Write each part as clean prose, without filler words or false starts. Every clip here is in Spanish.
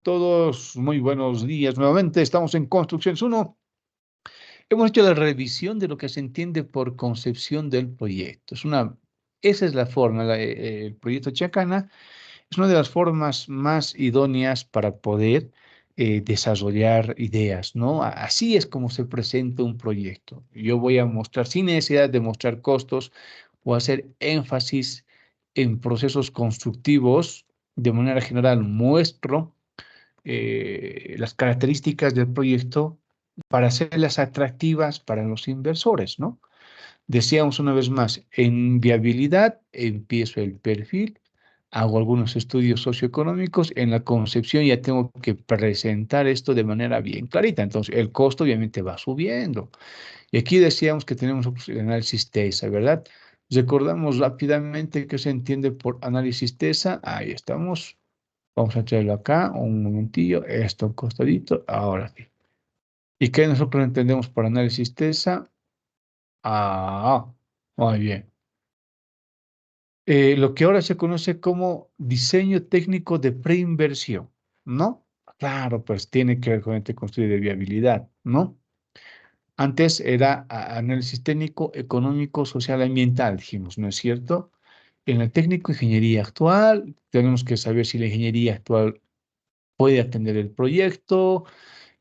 todos? Muy buenos días. Nuevamente estamos en Construcciones uno. Hemos hecho la revisión de lo que se entiende por concepción del proyecto. Esa es la forma, el proyecto Chacana es una de las formas más idóneas para poder desarrollar ideas, ¿no? Así es como se presenta un proyecto. Yo voy a mostrar, sin necesidad de mostrar costos, o hacer énfasis en procesos constructivos. De manera general, muestro las características del proyecto para hacerlas atractivas para los inversores, ¿no? Decíamos una vez más, en viabilidad empiezo el perfil, hago algunos estudios socioeconómicos, en la concepción ya tengo que presentar esto de manera bien clarita, entonces el costo obviamente va subiendo. Y aquí decíamos que tenemos el análisis TESA, ¿verdad? Recordamos rápidamente qué se entiende por análisis TESA, ahí estamos, vamos a traerlo acá, un momentillo, esto costadito, ahora sí. ¿Y qué nosotros entendemos por análisis TESA? Ah, muy bien. Lo que ahora se conoce como diseño técnico de preinversión, ¿no? Claro, pues tiene que ver con este construir de viabilidad, ¿no? Antes era análisis técnico, económico, social, ambiental, dijimos, ¿no es cierto? En el técnico, ingeniería actual, tenemos que saber si la ingeniería actual puede atender el proyecto,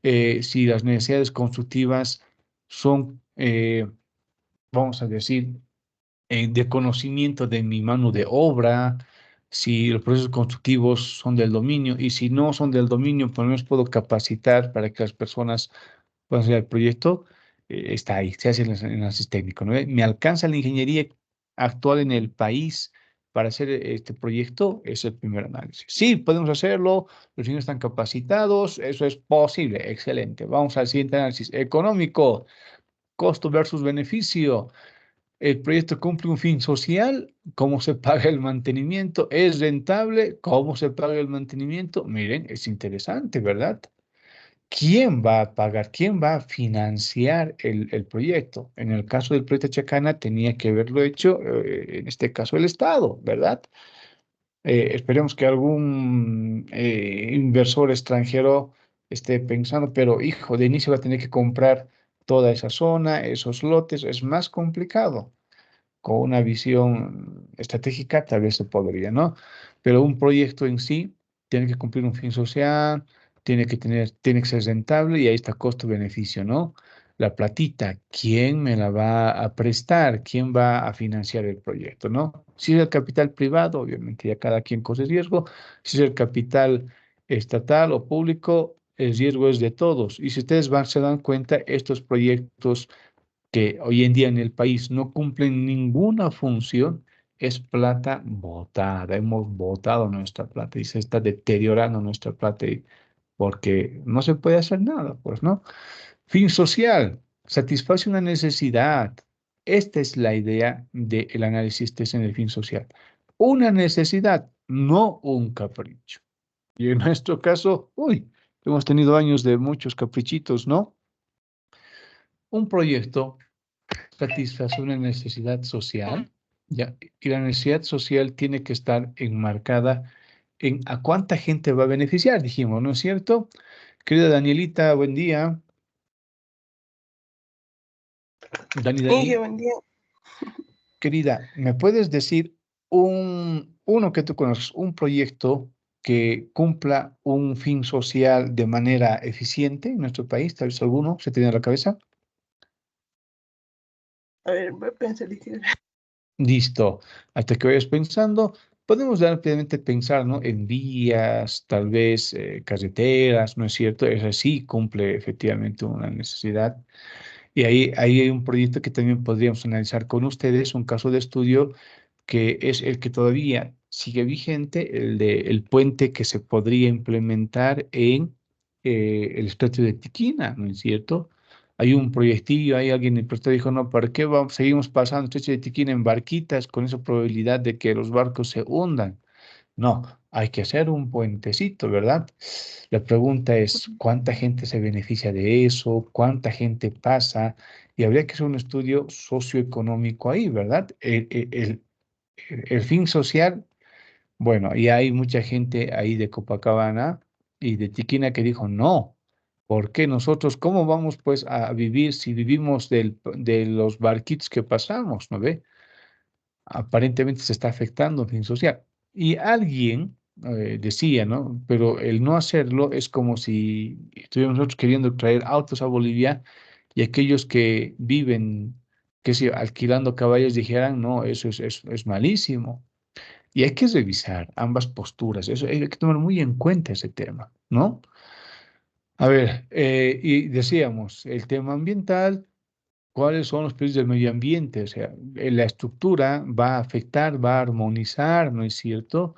si las necesidades constructivas son, vamos a decir, de conocimiento de mi mano de obra, si los procesos constructivos son del dominio y si no son del dominio, por lo menos puedo capacitar para que las personas puedan hacer el proyecto, está ahí, se hace el análisis técnico, ¿no? ¿Me alcanza la ingeniería actual en el país para hacer este proyecto? Es el primer análisis. Sí, podemos hacerlo, los ingenieros están capacitados, eso es posible, excelente. Vamos al siguiente análisis económico, costo versus beneficio. ¿El proyecto cumple un fin social? ¿Cómo se paga el mantenimiento? ¿Es rentable? ¿Cómo se paga el mantenimiento? Miren, es interesante, ¿verdad? ¿Quién va a pagar? ¿Quién va a financiar el proyecto? En el caso del proyecto Chacana tenía que haberlo hecho, en este caso, el Estado, ¿verdad? Esperemos que algún inversor extranjero esté pensando, pero hijo, de inicio va a tener que comprar toda esa zona, esos lotes, es más complicado. Con una visión estratégica tal vez se podría, ¿no? Pero un proyecto en sí tiene que cumplir un fin social, tiene que ser rentable y ahí está costo-beneficio, ¿no? La platita, ¿quién me la va a prestar? ¿Quién va a financiar el proyecto, no? Si es el capital privado, obviamente ya cada quien corre riesgo. Si es el capital estatal o público, el riesgo es de todos. Y si ustedes se dan cuenta, estos proyectos que hoy en día en el país no cumplen ninguna función, es plata botada. Hemos botado nuestra plata y se está deteriorando nuestra plata porque no se puede hacer nada, pues, ¿no? Fin social, satisface una necesidad. Esta es la idea del análisis en el fin social. Una necesidad, no un capricho. Y en nuestro caso, uy, hemos tenido años de muchos caprichitos, ¿no? Un proyecto satisface una necesidad social, ¿ya? Y la necesidad social tiene que estar enmarcada en a cuánta gente va a beneficiar, dijimos, ¿no es cierto? Querida Danielita, buen día. Inge, Dani, buen día. querida, ¿me puedes decir uno que tú conoces, un proyecto que cumpla un fin social de manera eficiente en nuestro país? ¿Tal vez alguno se te viene a la cabeza? A ver, voy a pensar. Listo. Hasta que vayas pensando, podemos rápidamente pensar, ¿no? En vías, tal vez carreteras, ¿no es cierto? Eso sí cumple efectivamente una necesidad. Y ahí hay un proyecto que también podríamos analizar con ustedes, un caso de estudio que es el que todavía sigue vigente, el de el puente que se podría implementar en el estrecho de Tiquina, ¿no es cierto? Hay un proyectillo, hay alguien en el proyecto dijo, no, ¿para qué vamos, seguimos pasando el estrecho de Tiquina en barquitas con esa probabilidad de que los barcos se hundan? No, hay que hacer un puentecito, ¿verdad? La pregunta es, ¿cuánta gente se beneficia de eso? ¿Cuánta gente pasa? Y habría que hacer un estudio socioeconómico ahí, ¿verdad? El fin social, bueno, y hay mucha gente ahí de Copacabana, y de Tiquina que dijo, no, ¿por qué nosotros, cómo vamos pues a vivir si vivimos de los barquitos que pasamos, ¿no ve? Aparentemente se está afectando el fin social. Y alguien decía, ¿no? Pero el no hacerlo es como si estuviéramos nosotros queriendo traer autos a Bolivia y aquellos que viven, que sé, alquilando caballos dijeran, no, eso es malísimo. Y hay que revisar ambas posturas, eso hay que tomar muy en cuenta ese tema, ¿no? A ver, y decíamos, el tema ambiental, ¿cuáles son los precios del medio ambiente? O sea, la estructura va a afectar, va a armonizar, ¿no es cierto?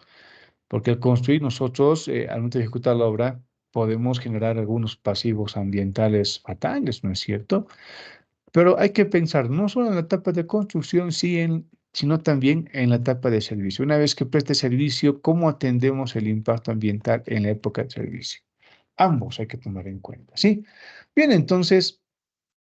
Porque al construir nosotros, al momento de ejecutar la obra, podemos generar algunos pasivos ambientales fatales, ¿no es cierto? Pero hay que pensar no solo en la etapa de construcción, sino también en la etapa de servicio. Una vez que preste servicio, ¿cómo atendemos el impacto ambiental en la época de servicio? Ambos hay que tomar en cuenta, ¿sí? Bien, entonces,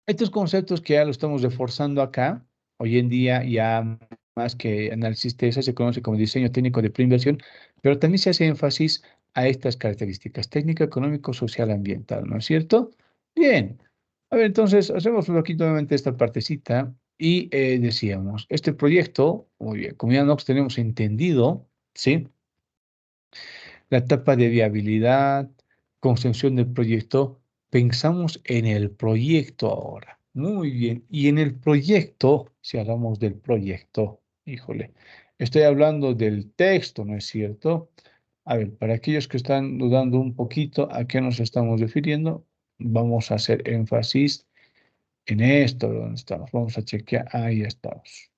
estos conceptos que ya lo estamos reforzando acá, hoy en día ya más que análisis TESA se conoce como diseño técnico de preinversión, pero también se hace énfasis a estas características, técnica, económico, social, ambiental, ¿no es cierto? Bien, a ver, entonces hacemos aquí nuevamente esta partecita y decíamos, este proyecto, muy bien, como ya nos tenemos entendido, ¿sí? La etapa de viabilidad, construcción del proyecto, pensamos en el proyecto ahora. Muy bien. Y en el proyecto, si hablamos del proyecto, híjole, estoy hablando del texto, ¿no es cierto? A ver, para aquellos que están dudando un poquito a qué nos estamos refiriendo, vamos a hacer énfasis en esto, ¿dónde estamos? Vamos a chequear, ahí estamos.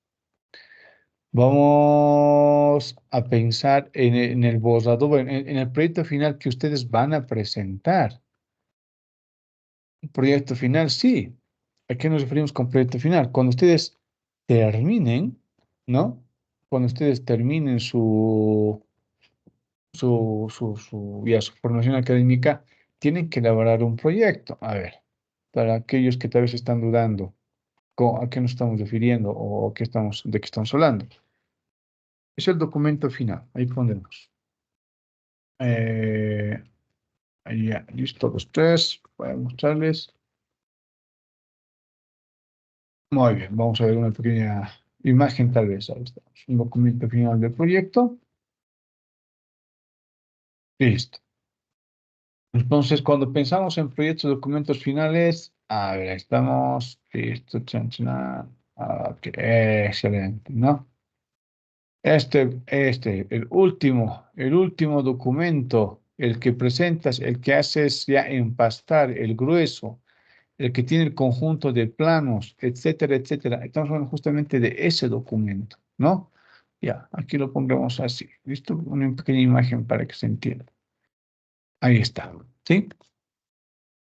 Vamos a pensar en el borrador, bueno, en el proyecto final que ustedes van a presentar. Un proyecto final, sí. ¿A qué nos referimos con proyecto final? Cuando ustedes terminen, ¿no? Cuando ustedes terminen su formación académica, tienen que elaborar un proyecto. A ver, para aquellos que tal vez están dudando, ¿a qué nos estamos refiriendo o de qué estamos hablando? Es el documento final. Ahí pondremos. Eh, Ahí ya, listo los tres. Voy a mostrarles. Muy bien, vamos a ver una pequeña imagen tal vez. Ahí estamos. Un documento final del proyecto. Listo. Entonces, cuando pensamos en proyectos, documentos finales, a ver, ahí estamos. Listo. Chan, chan. Ok, excelente, ¿no? El último documento, el que presentas, el que haces ya empastar, el grueso, el que tiene el conjunto de planos, etcétera, etcétera. Estamos hablando justamente de ese documento, ¿no? Ya, aquí lo pondremos así. ¿Listo? Una pequeña imagen para que se entienda. Ahí está, ¿sí?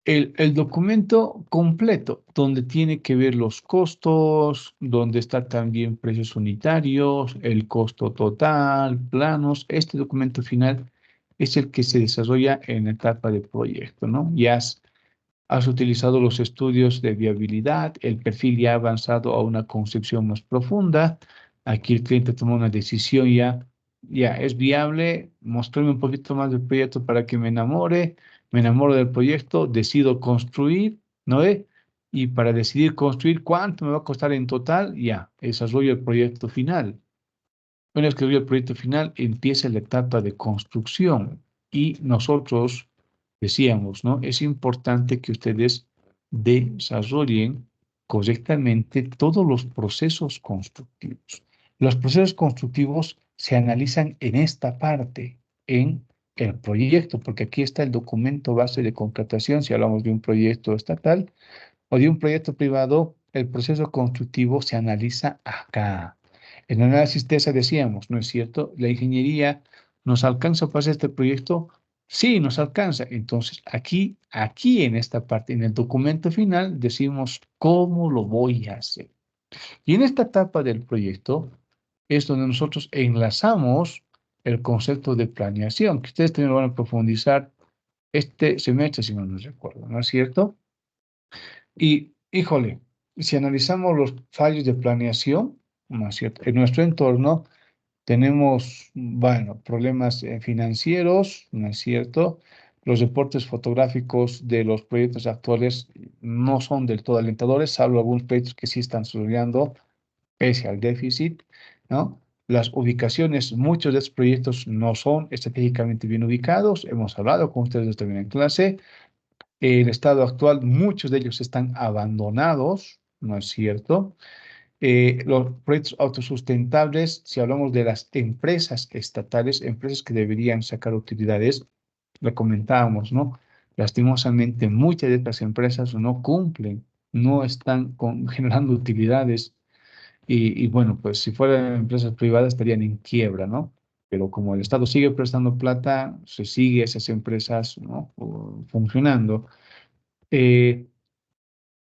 El documento completo, donde tiene que ver los costos, donde está también precios unitarios, el costo total, planos. Este documento final es el que se desarrolla en la etapa de proyecto, ¿no? Has utilizado los estudios de viabilidad, el perfil ya ha avanzado a una concepción más profunda. Aquí el cliente toma una decisión ya es viable, mostrarme un poquito más del proyecto para que me enamoro del proyecto, decido construir, ¿no ve? Y para decidir construir cuánto me va a costar en total, ya, desarrollo el proyecto final. Una vez que doy el proyecto final, empieza la etapa de construcción y nosotros decíamos, ¿no? Es importante que ustedes desarrollen correctamente todos los procesos constructivos. Los procesos constructivos se analizan en esta parte, en el proyecto, porque aquí está el documento base de contratación, si hablamos de un proyecto estatal o de un proyecto privado, el proceso constructivo se analiza acá. En el análisis TESA decíamos, ¿no es cierto? La ingeniería nos alcanza para hacer este proyecto. Sí, nos alcanza. Entonces, aquí en esta parte, en el documento final, decimos cómo lo voy a hacer. Y en esta etapa del proyecto es donde nosotros enlazamos el concepto de planeación, que ustedes también lo van a profundizar este semestre, si no nos recuerdo, ¿no es cierto? Y, híjole, si analizamos los fallos de planeación, ¿no es cierto? En nuestro entorno tenemos, bueno, problemas financieros, ¿no es cierto? Los reportes fotográficos de los proyectos actuales no son del todo alentadores, salvo algunos proyectos que sí están subiendo pese al déficit, ¿no? Las ubicaciones, muchos de estos proyectos no son estratégicamente bien ubicados. Hemos hablado con ustedes también en clase. El estado actual, muchos de ellos están abandonados, ¿no es cierto? Los proyectos autosustentables, si hablamos de las empresas estatales, empresas que deberían sacar utilidades, lo comentábamos, ¿no? Lastimosamente, muchas de estas empresas no cumplen, no están generando utilidades y bueno, pues si fueran empresas privadas estarían en quiebra, ¿no? Pero como el Estado sigue prestando plata, se sigue esas empresas, ¿no? Funcionando. Eh,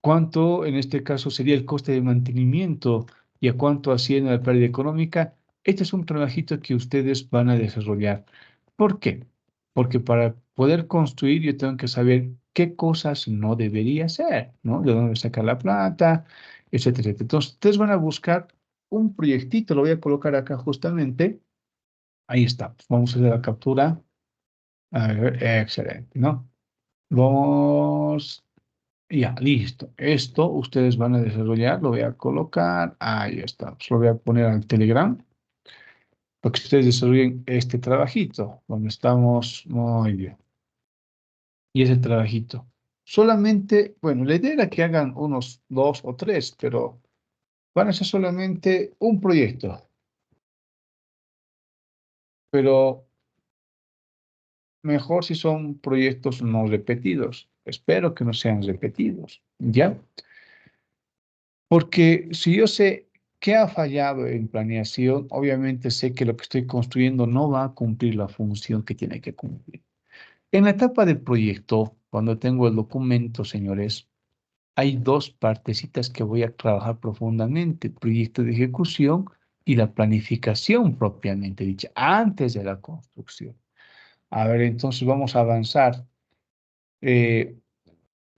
¿Cuánto en este caso sería el coste de mantenimiento y a cuánto asciende la pérdida económica? Este es un trabajito que ustedes van a desarrollar. ¿Por qué? Porque para poder construir yo tengo que saber qué cosas no debería hacer, ¿no? De dónde sacar la plata, etcétera, etcétera. Entonces, ustedes van a buscar un proyectito, lo voy a colocar acá justamente. Ahí está. Vamos a hacer la captura. A ver, excelente, ¿no? Vamos. Ya, listo. Esto ustedes van a desarrollar, lo voy a colocar. Ahí está. Pues lo voy a poner al Telegram para que ustedes desarrollen este trabajito, donde estamos muy bien. Y ese trabajito. Solamente, bueno, la idea era que hagan unos dos o tres, pero van a ser solamente un proyecto. Pero mejor si son proyectos no repetidos. Espero que no sean repetidos. ¿Ya? Porque si yo sé qué ha fallado en planeación, obviamente sé que lo que estoy construyendo no va a cumplir la función que tiene que cumplir. En la etapa de proyecto, cuando tengo el documento, señores, hay dos partecitas que voy a trabajar profundamente, proyecto de ejecución y la planificación propiamente dicha, antes de la construcción. A ver, entonces vamos a avanzar. Eh,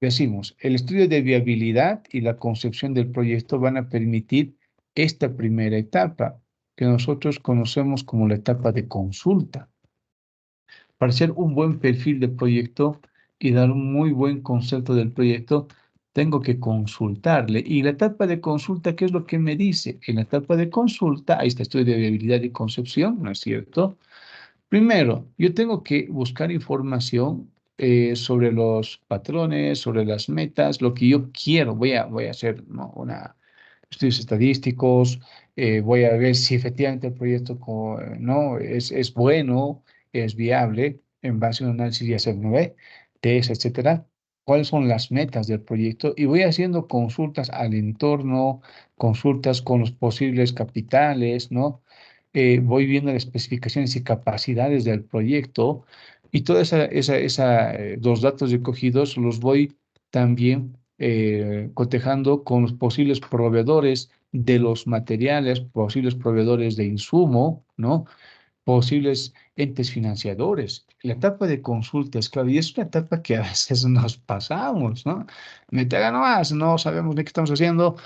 Decimos, el estudio de viabilidad y la concepción del proyecto van a permitir esta primera etapa, que nosotros conocemos como la etapa de consulta. Para hacer un buen perfil de proyecto y dar un muy buen concepto del proyecto, tengo que consultarle. Y la etapa de consulta, ¿qué es lo que me dice? En la etapa de consulta, ahí está estudio de viabilidad y concepción, ¿no es cierto? Primero, yo tengo que buscar información sobre los patrones, sobre las metas, lo que yo quiero. Voy a hacer, ¿no? Estudios estadísticos, voy a ver si efectivamente el proyecto no, es bueno, es viable, en base a un análisis de hacer 9, TES, etcétera. ¿Cuáles son las metas del proyecto? Y voy haciendo consultas al entorno, consultas con los posibles capitales, ¿no? Voy viendo las especificaciones y capacidades del proyecto y todos los datos recogidos los voy también cotejando con los posibles proveedores de los materiales, posibles proveedores de insumo, ¿no? Posibles entes financiadores. La etapa de consulta es clave y es una etapa que a veces nos pasamos, ¿no? Me te haga nomás, no sabemos ni qué estamos haciendo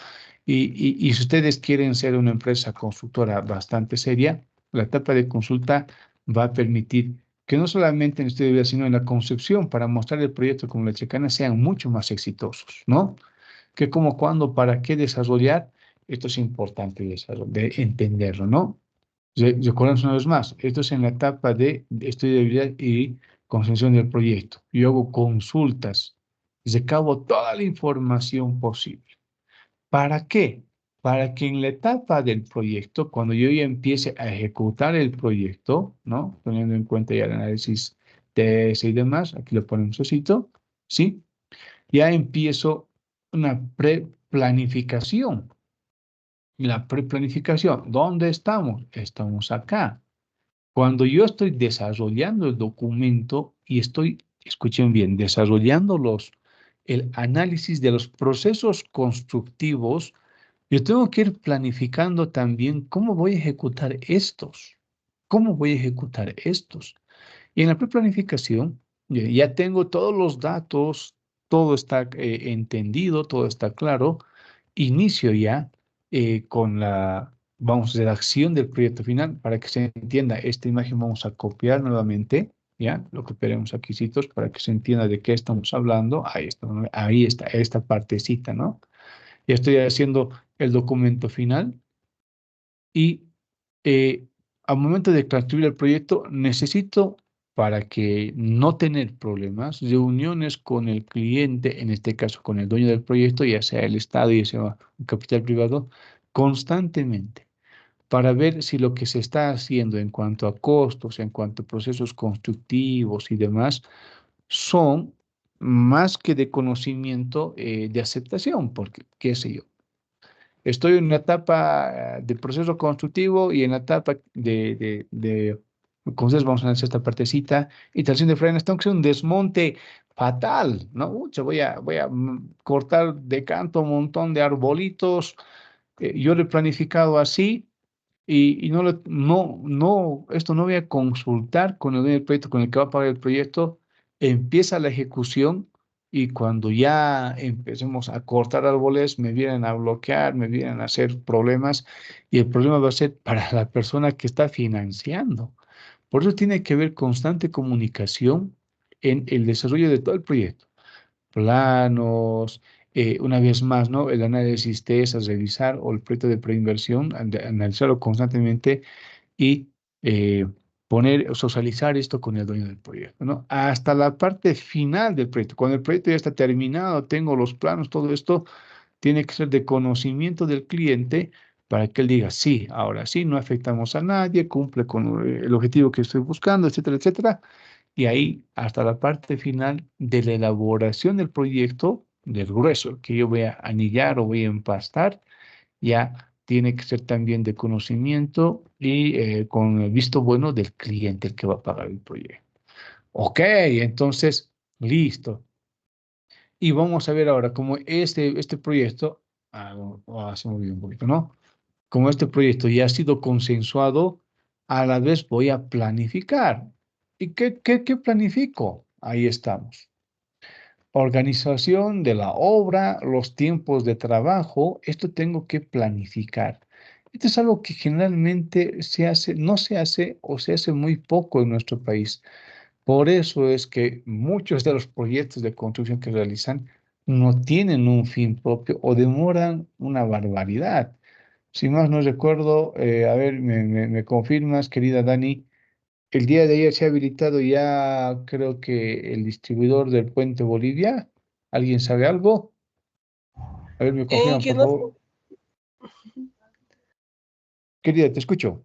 y si ustedes quieren ser una empresa constructora bastante seria, la etapa de consulta va a permitir que no solamente en estudio de vida, sino en la concepción para mostrar el proyecto como la chicana sean mucho más exitosos, ¿no? Que como, cuándo, para qué desarrollar, esto es importante de entenderlo, ¿no? Recordemos una vez más, esto es en la etapa de estudio de habilidad y concepción del proyecto. Yo hago consultas, recabo toda la información posible. ¿Para qué? Para que en la etapa del proyecto, cuando yo ya empiece a ejecutar el proyecto, ¿no? Teniendo en cuenta ya el análisis de ese y demás, aquí lo ponemos así, ¿sí? Ya empiezo una preplanificación. La preplanificación, ¿dónde estamos? Estamos acá. Cuando yo estoy desarrollando el documento y estoy, escuchen bien, desarrollando el análisis de los procesos constructivos, yo tengo que ir planificando también cómo voy a ejecutar estos. ¿Cómo voy a ejecutar estos? Y en la preplanificación ya tengo todos los datos, todo está entendido, todo está claro. Inicio ya con vamos a hacer la acción del proyecto final para que se entienda esta imagen. Vamos a copiar nuevamente. ¿ya? Lo copiaremos aquí, citos, para que se entienda de qué estamos hablando. Ahí está, ¿no? Ahí está, esta partecita, ¿no? Ya estoy haciendo el documento final y al momento de transcribir el proyecto necesito, para que no tener problemas, reuniones con el cliente, en este caso con el dueño del proyecto, ya sea el Estado, ya sea un capital privado, constantemente, para ver si lo que se está haciendo en cuanto a costos, en cuanto a procesos constructivos y demás, son más que de conocimiento, de aceptación, porque, qué sé yo, estoy en una etapa de proceso constructivo y en la etapa con ustedes vamos a hacer esta partecita, instalación de frenos, tengo que hacer un desmonte fatal, ¿no? Ucha, voy a cortar de canto un montón de arbolitos, yo lo he planificado así, y no, esto no voy a consultar con el dueño del proyecto, con el que va a pagar el proyecto, empieza la ejecución y cuando ya empecemos a cortar árboles, me vienen a bloquear, me vienen a hacer problemas y el problema va a ser para la persona que está financiando. Por eso tiene que haber constante comunicación en el desarrollo de todo el proyecto, planos, una vez más, ¿no? El análisis de esas, revisar o el proyecto de preinversión, analizarlo constantemente y poner, socializar esto con el dueño del proyecto, ¿no? Hasta la parte final del proyecto. Cuando el proyecto ya está terminado, tengo los planos, todo esto tiene que ser de conocimiento del cliente para que él diga, sí, ahora sí, no afectamos a nadie, cumple con el objetivo que estoy buscando, etcétera, etcétera. Y ahí hasta la parte final de la elaboración del proyecto, del grueso, que yo voy a anillar o voy a empastar, ya tiene que ser también de conocimiento y con el visto bueno del cliente, el que va a pagar el proyecto. Ok, entonces, listo. Y vamos a ver ahora cómo este proyecto, se me olvidó un poquito, ¿no? Como este proyecto ya ha sido consensuado, a la vez voy a planificar. ¿Y qué planifico? Ahí estamos. Organización de la obra, los tiempos de trabajo, esto tengo que planificar. Esto es algo que generalmente se hace, no se hace o se hace muy poco en nuestro país. Por eso es que muchos de los proyectos de construcción que realizan no tienen un fin propio o demoran una barbaridad. Si más no recuerdo, a ver, me confirmas, querida Dani, el día de ayer se ha habilitado ya, creo que el distribuidor del Puente Bolivia. ¿Alguien sabe algo? A ver, me confirman, Que por no, favor. Querida, te escucho.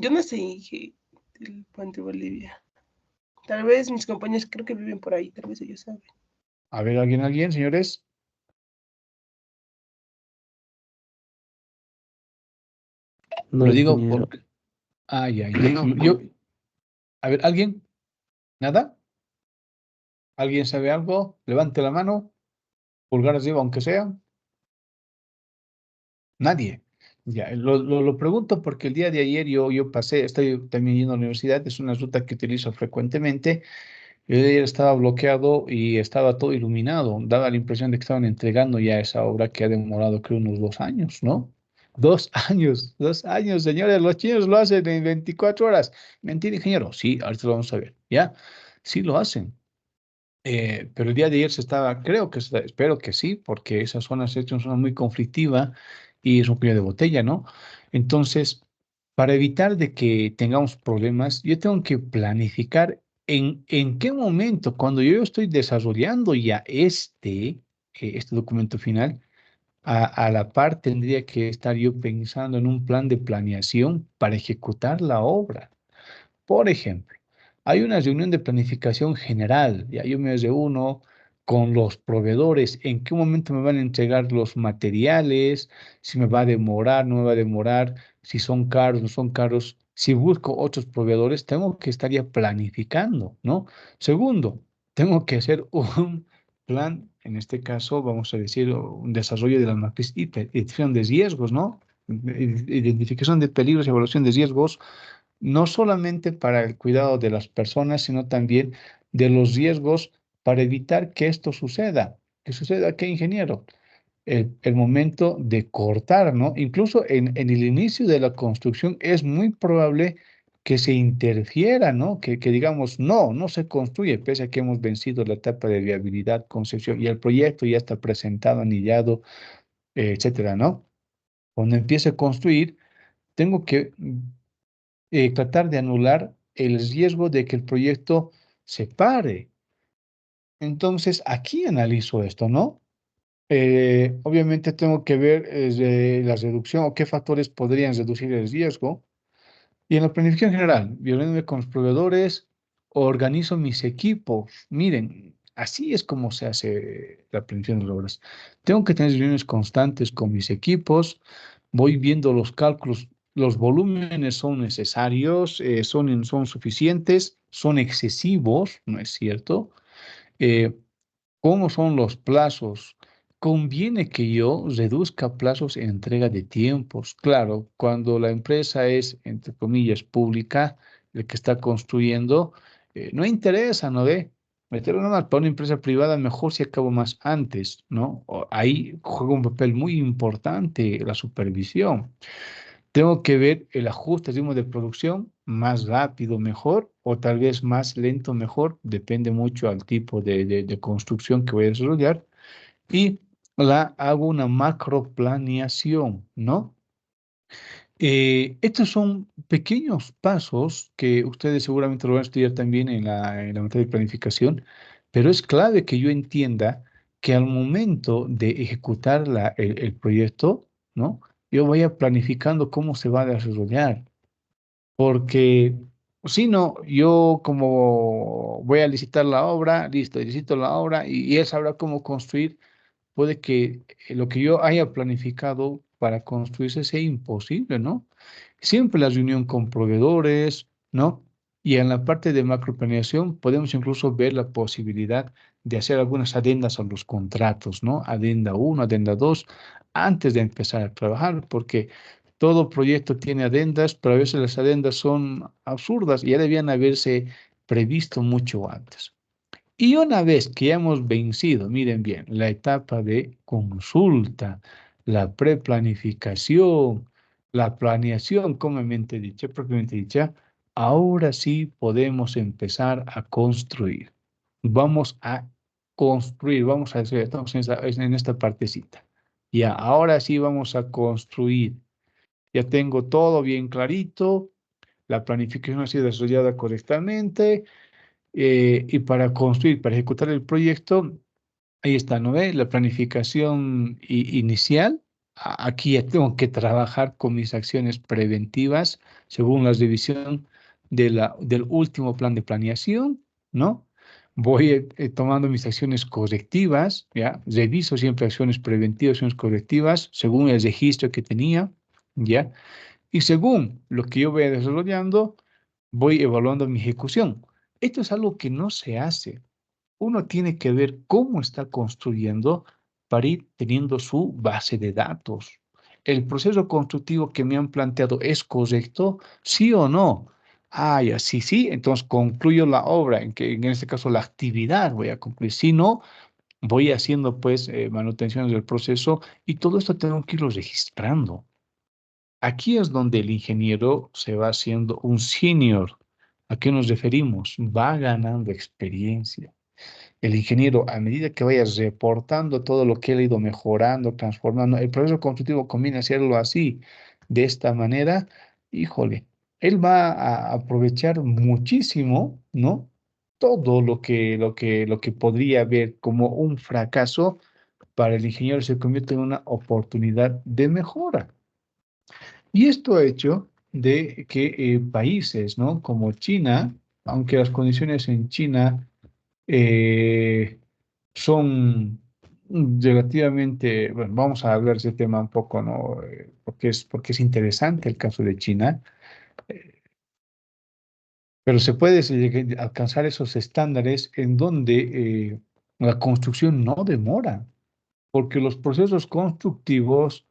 yo no sé del Puente Bolivia. Tal vez mis compañeros creo que viven por ahí, tal vez ellos saben. A ver, ¿alguien, señores? No, Lo digo ingeniero. porque... Ay, ay, yo... A ver, ¿alguien? ¿Nada? ¿Alguien sabe algo? Levante la mano, pulgar arriba, aunque sea. Nadie. Ya, lo pregunto porque el día de ayer yo pasé, estoy también yendo a la universidad, es una ruta que utilizo frecuentemente. El día de ayer estaba bloqueado y estaba todo iluminado. Daba la impresión de que estaban entregando ya esa obra que ha demorado, creo, unos 2 años, ¿no? 2 años, 2 años, señores, los chinos lo hacen en 24 horas. Mentira, ingeniero. Sí, ahorita lo vamos a ver, ¿ya? Sí lo hacen. Pero el día de ayer se estaba, espero que sí, porque esa zona es una zona muy conflictiva y es un cuello de botella, ¿no? Entonces, para evitar de que tengamos problemas, yo tengo que planificar en qué momento, cuando yo estoy desarrollando ya este documento final, a la par tendría que estar yo pensando en un plan de planeación para ejecutar la obra. Por ejemplo, hay una reunión de planificación general, ya yo me reúno con los proveedores, en qué momento me van a entregar los materiales, si me va a demorar, no me va a demorar, si son caros, no son caros. Si busco otros proveedores, tengo que estar ya planificando, ¿no? Segundo, tengo que hacer un plan, en este caso, vamos a decir, un desarrollo de la matriz identificación de riesgos, ¿no? Identificación de peligros y evaluación de riesgos no solamente para el cuidado de las personas, sino también de los riesgos para evitar que esto suceda. ¿Qué suceda? ¿Qué, ingeniero? El momento de cortar, ¿no? Incluso en el inicio de la construcción es muy probable que se interfiera, ¿no? Que digamos, no se construye, pese a que hemos vencido la etapa de viabilidad, concepción, y el proyecto ya está presentado, anillado, etcétera, ¿no? Cuando empiece a construir, tengo que tratar de anular el riesgo de que el proyecto se pare. Entonces, aquí analizo esto, ¿no? Obviamente tengo que ver la reducción o qué factores podrían reducir el riesgo. Y en la planificación general, viéndome con los proveedores, organizo mis equipos. Miren, así es como se hace la planificación de las obras. Tengo que tener reuniones constantes con mis equipos, voy viendo los cálculos, los volúmenes son necesarios, son suficientes, son excesivos, ¿no es cierto? Eh, ¿Cómo son los plazos? Conviene que yo reduzca plazos en entrega de tiempos. Claro, cuando la empresa es, entre comillas, pública, el que está construyendo, no interesa, ¿no ve? Meterlo nada más para una empresa privada, mejor si acabo más antes, ¿no? Ahí juega un papel muy importante la supervisión. Tengo que ver el ajuste, ritmo de producción, más rápido, mejor, o tal vez más lento, mejor, depende mucho al tipo de construcción que voy a desarrollar. Y hago una macro planeación, ¿no? Estos son pequeños pasos que ustedes seguramente lo van a estudiar también en la materia de planificación, pero es clave que yo entienda que al momento de ejecutar el proyecto, ¿no? Yo vaya planificando cómo se va a desarrollar, porque si no, yo como voy a licitar la obra, listo, licito la obra y él sabrá cómo construir. Puede que lo que yo haya planificado para construirse sea imposible, ¿no? Siempre la reunión con proveedores, ¿no? Y en la parte de macroplaneación podemos incluso ver la posibilidad de hacer algunas adendas a los contratos, ¿no? Adenda uno, adenda 2, antes de empezar a trabajar, porque todo proyecto tiene adendas, pero a veces las adendas son absurdas y ya debían haberse previsto mucho antes. Y una vez que ya hemos vencido, miren bien, la etapa de consulta, la preplanificación, la planeación propiamente dicha, ahora sí podemos empezar a construir. Vamos a construir, vamos a decir, estamos en esta partecita. Ya, ahora sí vamos a construir. Ya tengo todo bien clarito, la planificación ha sido desarrollada correctamente y para construir, para ejecutar el proyecto, ahí está, ¿no ve? La planificación inicial. Aquí ya tengo que trabajar con mis acciones preventivas según la revisión del último plan de planeación, ¿no? Voy tomando mis acciones correctivas, ¿ya? Reviso siempre acciones preventivas, acciones correctivas, según el registro que tenía, ¿ya? Y según lo que yo vaya desarrollando, voy evaluando mi ejecución. Esto es algo que no se hace. Uno tiene que ver cómo está construyendo para ir teniendo su base de datos. ¿El proceso constructivo que me han planteado es correcto? ¿Sí o no? Ah, ya, sí, sí, entonces concluyo la obra, en este caso la actividad voy a concluir. Si no, voy haciendo pues manutenciones del proceso y todo esto tengo que irlo registrando. Aquí es donde el ingeniero se va haciendo un senior. ¿A qué nos referimos? Va ganando experiencia. El ingeniero, a medida que vaya reportando todo lo que él ha ido mejorando, transformando, el proceso constructivo conviene hacerlo así, de esta manera, híjole, él va a aprovechar muchísimo, ¿no? Todo lo que podría ver como un fracaso, para el ingeniero se convierte en una oportunidad de mejora. Y esto ha hecho de que países, ¿no? Como China, aunque las condiciones en China eh, son relativamente, bueno, vamos a hablar de ese tema un poco, ¿no? Porque es interesante el caso de China, pero se puede alcanzar esos estándares en donde la construcción no demora, porque los procesos constructivos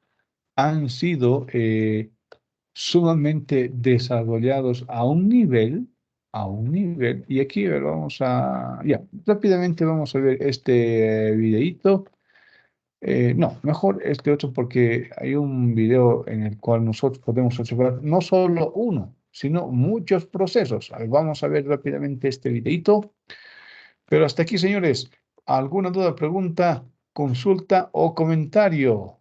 han sido sumamente desarrollados a un nivel, y aquí a ver, ya, rápidamente vamos a ver este videíto. No, mejor este otro porque hay un video en el cual nosotros podemos observar no solo uno, sino muchos procesos. Vamos a ver rápidamente este videito. Pero hasta aquí, señores. ¿Alguna duda, pregunta, consulta o comentario?